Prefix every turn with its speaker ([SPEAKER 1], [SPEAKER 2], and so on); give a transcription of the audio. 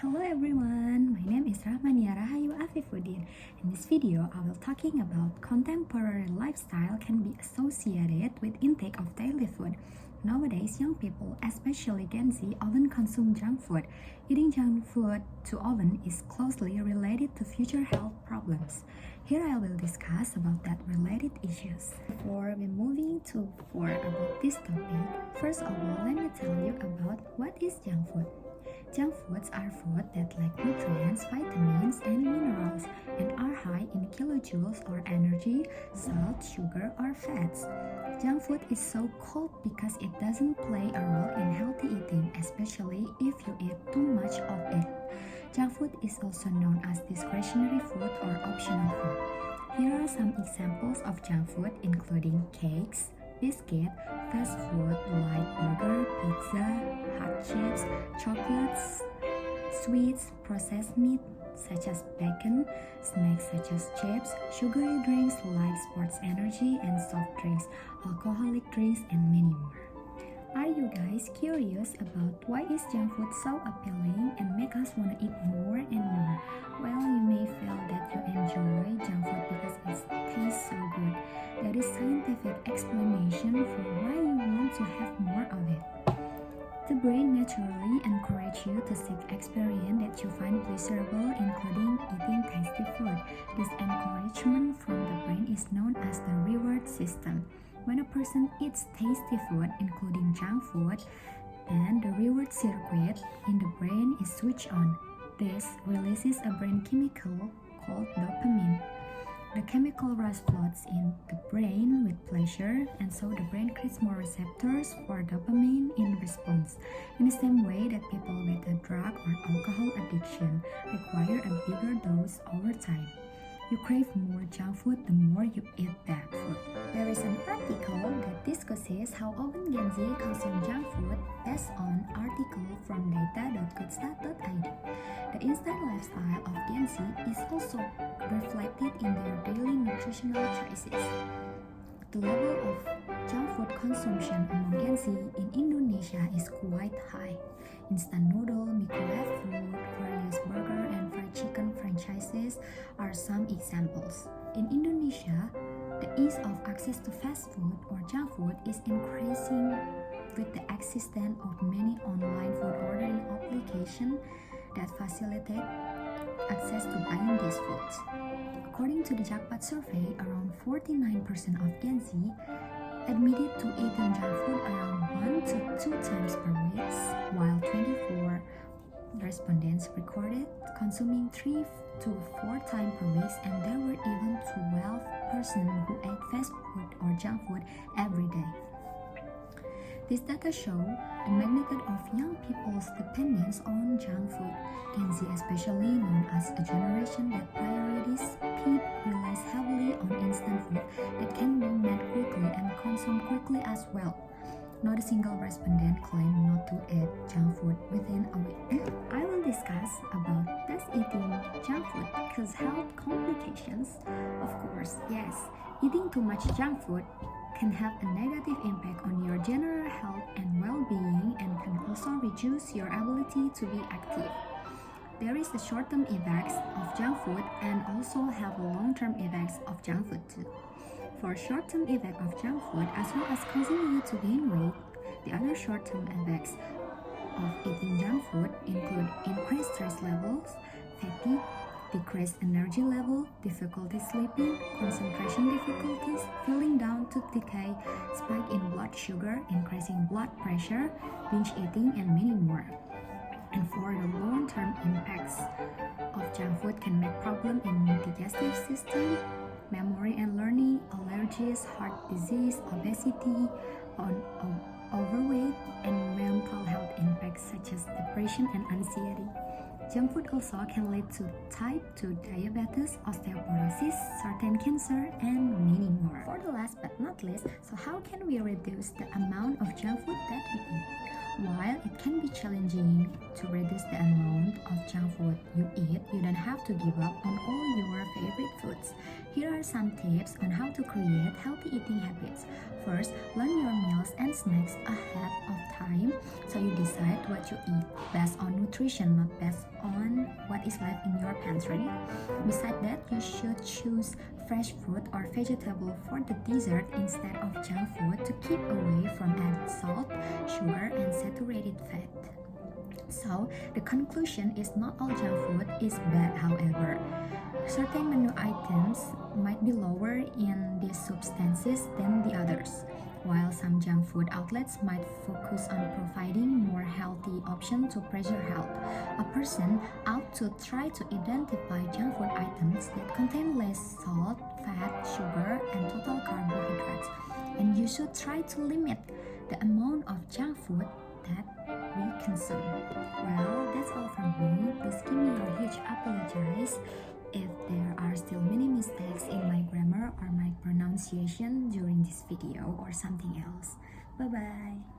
[SPEAKER 1] Hello everyone, my name is Rahmania Rahayu Afifuddin. In this video, I will talking about contemporary lifestyle can be associated with intake of daily food. Nowadays, young people, especially Gen Z, often consume junk food. Eating junk food too often is closely related to future health problems. Here I will discuss about that related issues. Before we moving to forward about this topic, first of all, let me tell you about what is junk food. Junk foods are food that lack nutrients, vitamins, and minerals and are high in kilojoules or energy, salt, sugar, or fats. Junk food is so called because it doesn't play a role in healthy eating, especially if you eat too much of it. Junk food is also known as discretionary food or optional food. Here are some examples of junk food including cakes, biscuit, fast food like burger, pizza, hot chips, chocolates, sweets, processed meat such as bacon, snacks such as chips, sugary drinks like sports energy and soft drinks, alcoholic drinks, and many more. Are you guys curious about why is junk food so appealing and make us want to eat more and more? Well, you may feel that you enjoy junk food because it tastes so good. There is scientific explanation for why you want to have more of it. The brain naturally encourages you to seek experience that you find pleasurable, including eating tasty food. This encouragement from the brain is known as the reward system. When a person eats tasty food, including junk food, then the reward circuit in the brain is switched on. This releases a brain chemical called dopamine. The chemical rush floats in the brain with pleasure, and so the brain creates more receptors for dopamine in response. In the same way that people with a drug or alcohol addiction require a bigger dose over time. You crave more junk food the more you eat that food. There is an article that discusses how often Gen Z consume junk food based on article from data.goodstat.id. The instant lifestyle of Gen Z is also reflected in their daily nutritional choices. The level of junk food consumption among Gen Z in Indonesia is quite high. Instant noodle, microwave food, various burger and fried chicken franchises are some examples. In Indonesia, the ease of access to fast food or junk food is increasing with the existence of many online food ordering applications that facilitate access to buying these foods. According to the Jackpot survey, around 49% of Gen Z admitted to eating junk food around 1 to 2 times per week, while 24 respondents recorded consuming 3 to 4 times per week, and there were even 12% who ate fast food or junk food every day. This data show the magnitude of young people's dependence on junk food. Gen Z, especially known as a generation that prioritizes speed, relies heavily on instant food that can be made quickly and consumed quickly as well. Not a single respondent claimed not to eat junk food within a week. I will discuss about does eating junk food cause health complications? Of course, yes. Eating too much junk food can have a negative impact on your general health and well-being and can also reduce your ability to be active. There is the short-term effects of junk food and also have a long-term effects of junk food too. For short-term effect of junk food as well as causing you to gain weight, the other short-term effects of eating junk food include increased stress levels, fatigue, decreased energy level, difficulty sleeping, concentration difficulties, feeling down to decay, spike in blood sugar, increasing blood pressure, binge eating, and many more. And for the long-term impacts of junk food can make problem in digestive system, memory and learning, allergies, heart disease, obesity, overweight, and mental health impacts such as depression and anxiety. Junk food also can lead to type 2 diabetes, osteoporosis, certain cancer, and many more. For the last but not least, so how can we reduce the amount of junk food that we eat? While it can be challenging to reduce the amount of junk food what you eat, you don't have to give up on all your favorite foods. Here are some tips on how to create healthy eating habits. First, learn your meals and snacks ahead of time so you decide what you eat based on nutrition, not based on what is left in your pantry. Besides that, you should choose fresh fruit or vegetable for the dessert instead of junk food to keep away from added salt, sugar, and saturated fat. So, the conclusion is not all junk food is bad, however. Certain menu items might be lower in these substances than the others, while some junk food outlets might focus on providing more healthy options to preserve health. A person ought to try to identify junk food items that contain less salt, fat, sugar, and total carbohydrates. And you should try to limit the amount of junk food that we consume. Well, that's all from me. Please give me a huge apologize if there are still many mistakes in my grammar or my pronunciation during this video or something else. Bye bye.